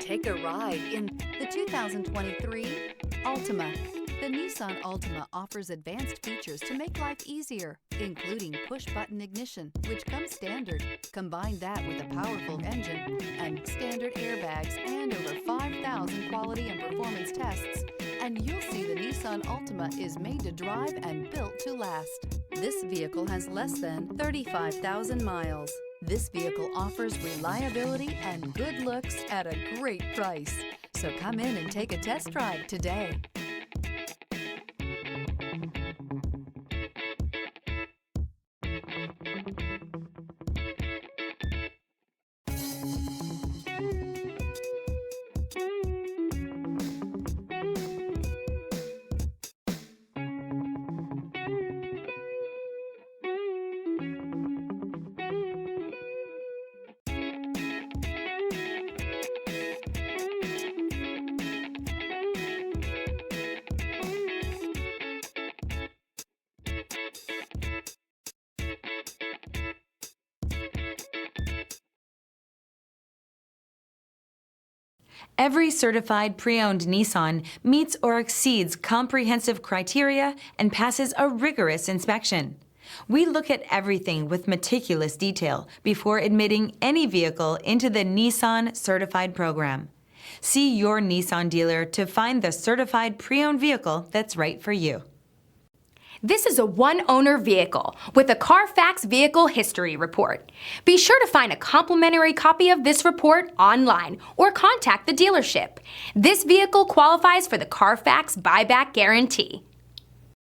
Take a ride in the 2023 Altima. The Nissan Altima offers advanced features to make life easier, including push-button ignition, which comes standard. Combine that with a powerful engine and standard airbags and over 5,000 quality and performance tests, and you'll see the Nissan Altima is made to drive and built to last. This vehicle has less than 35,000 miles. This vehicle offers reliability and good looks at a great price. So come in and take a test drive today. Every certified pre-owned Nissan meets or exceeds comprehensive criteria and passes a rigorous inspection. We look at everything with meticulous detail before admitting any vehicle into the Nissan Certified program. See your Nissan dealer to find the certified pre-owned vehicle that's right for you. This is a one-owner vehicle with a Carfax Vehicle History Report. Be sure to find a complimentary copy of this report online or contact the dealership. This vehicle qualifies for the Carfax Buyback Guarantee.